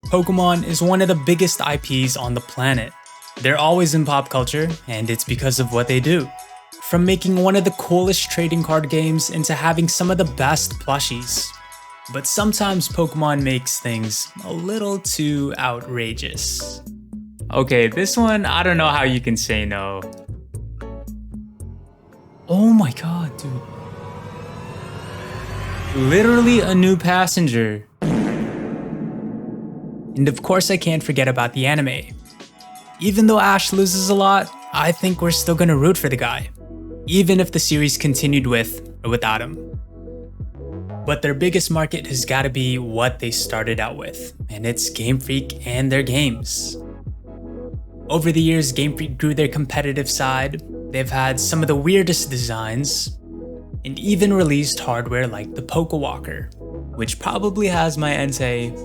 Pokémon is one of the biggest IPs on the planet. They're always in pop culture, and it's because of what they do. From making one of the coolest trading card games into having some of the best plushies. But sometimes Pokémon makes things a little too outrageous. Okay, this one, I don't know how you can say no. Oh my god, dude. Literally a new passenger. And of course I can't forget about the anime. Even though Ash loses a lot, I think we're still gonna root for the guy. Even if the series continued with or without him. But their biggest market has gotta be what they started out with, and it's Game Freak and their games. Over the years, Game Freak grew their competitive side. They've had some of the weirdest designs, and even released hardware like the Pokewalker, which probably has my Entei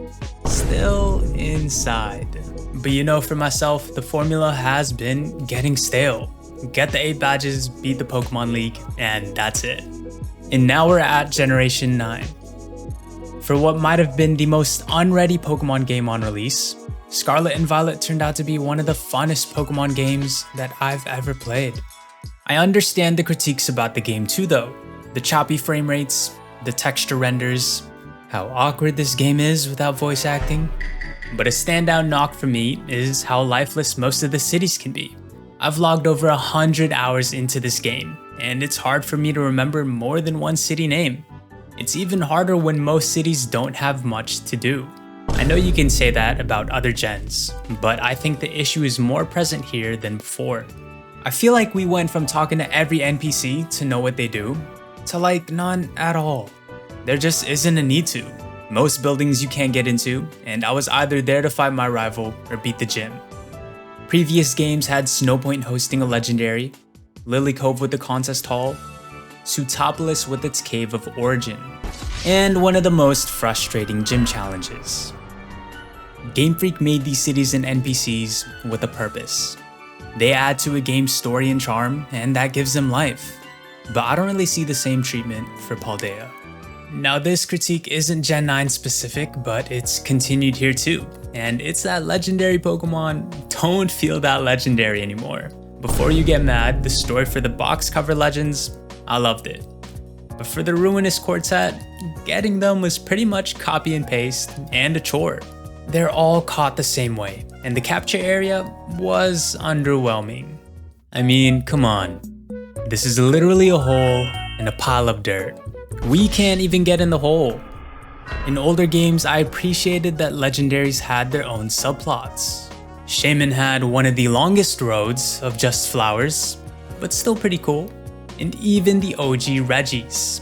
still inside. But you know, for myself, the formula has been getting stale. Get the 8 badges, beat the Pokemon League, and that's it. And now we're at Generation 9. For what might have been the most unready Pokemon game on release, Scarlet and Violet turned out to be one of the funnest Pokemon games that I've ever played. I understand the critiques about the game too though. The choppy frame rates, the texture renders, how awkward this game is without voice acting. But a standout knock for me is how lifeless most of the cities can be. I've logged over 100 hours into this game, and it's hard for me to remember more than one city name. It's even harder when most cities don't have much to do. I know you can say that about other gens, but I think the issue is more present here than before. I feel like we went from talking to every NPC to know what they do, to like none at all. There just isn't a need to. Most buildings you can't get into, and I was either there to fight my rival or beat the gym. Previous games had Snowpoint hosting a legendary, Lily Cove with the contest hall, Sootopolis with its Cave of Origin, and one of the most frustrating gym challenges. Game Freak made these cities and NPCs with a purpose. They add to a game's story and charm, and that gives them life. But I don't really see the same treatment for Paldea. Now this critique isn't Gen 9 specific, but it's continued here too. And it's that legendary Pokemon don't feel that legendary anymore. Before you get mad, the story for the box cover legends, I loved it. But for the Ruinous Quartet, getting them was pretty much copy and paste and a chore. They're all caught the same way, and the capture area was underwhelming. I mean, come on. This is literally a hole and a pile of dirt. We can't even get in the hole. In older games, I appreciated that legendaries had their own subplots. Shaman had one of the longest roads of just flowers, but still pretty cool. And even the OG Regis.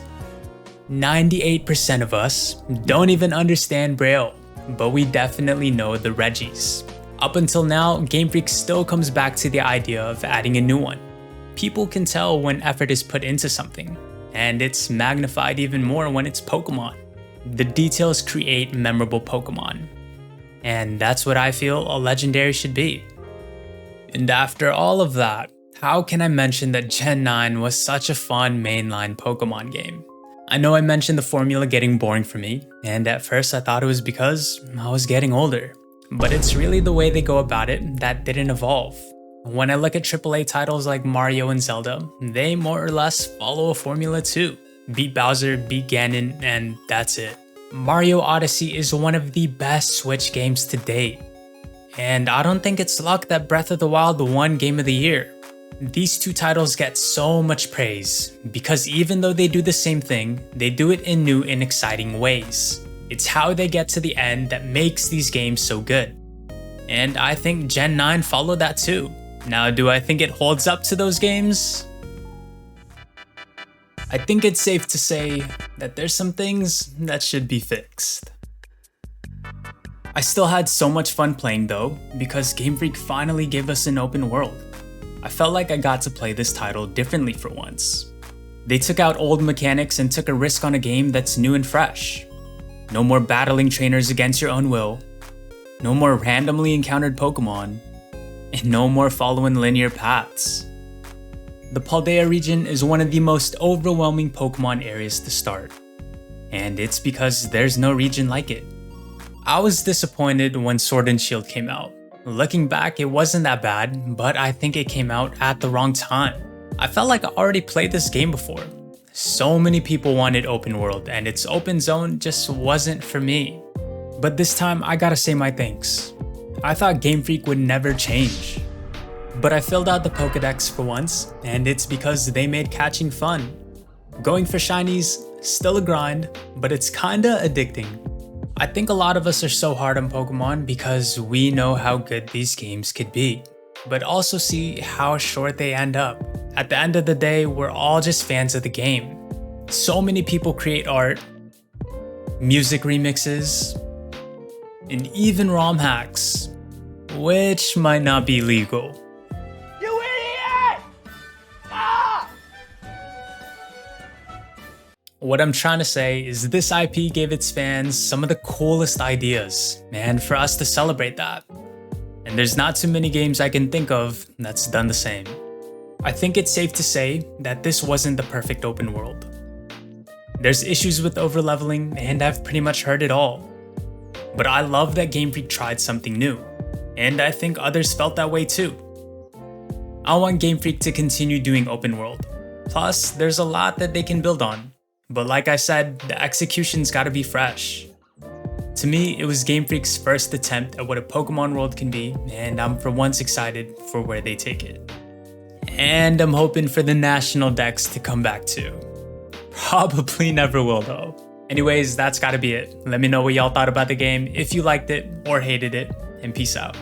98% of us don't even understand Braille, but we definitely know the Regis. Up until now, Game Freak still comes back to the idea of adding a new one. People can tell when effort is put into something, and it's magnified even more when it's Pokemon. The details create memorable Pokemon, and that's what I feel a legendary should be. And after all of that, how can I mention that Gen 9 was such a fun mainline Pokemon game? I know I mentioned the formula getting boring for me, and at first I thought it was because I was getting older. But it's really the way they go about it that didn't evolve. When I look at AAA titles like Mario and Zelda, they more or less follow a formula too. Beat Bowser, beat Ganon, and that's it. Mario Odyssey is one of the best Switch games to date. And I don't think it's luck that Breath of the Wild won Game of the Year. These two titles get so much praise because even though they do the same thing, they do it in new and exciting ways. It's how they get to the end that makes these games so good. And I think Gen 9 followed that too. Now, do I think it holds up to those games? I think it's safe to say that there's some things that should be fixed. I still had so much fun playing though, because Game Freak finally gave us an open world. I felt like I got to play this title differently for once. They took out old mechanics and took a risk on a game that's new and fresh. No more battling trainers against your own will, no more randomly encountered Pokemon, and no more following linear paths. The Paldea region is one of the most overwhelming Pokemon areas to start, and it's because there's no region like it. I was disappointed when Sword and Shield came out. Looking back, it wasn't that bad, but I think it came out at the wrong time. I felt like I already played this game before. So many people wanted open world, and its open zone just wasn't for me. But this time, I gotta say my thanks. I thought Game Freak would never change. But I filled out the Pokédex for once, and it's because they made catching fun. Going for shinies, still a grind, but it's kinda addicting. I think a lot of us are so hard on Pokemon because we know how good these games could be, but also see how short they end up. At the end of the day, we're all just fans of the game. So many people create art, music remixes, and even ROM hacks, which might not be legal. You idiot! Ah! What I'm trying to say is this IP gave its fans some of the coolest ideas, and for us to celebrate that. And there's not too many games I can think of that's done the same. I think it's safe to say that this wasn't the perfect open world. There's issues with overleveling, and I've pretty much heard it all. But I love that Game Freak tried something new, and I think others felt that way too. I want Game Freak to continue doing open world. Plus, there's a lot that they can build on. But like I said, the execution's gotta be fresh. To me, it was Game Freak's first attempt at what a Pokemon world can be, and I'm for once excited for where they take it. And I'm hoping for the national Dex to come back too. Probably never will though. Anyways, that's gotta be it. Let me know what y'all thought about the game, if you liked it or hated it, and peace out.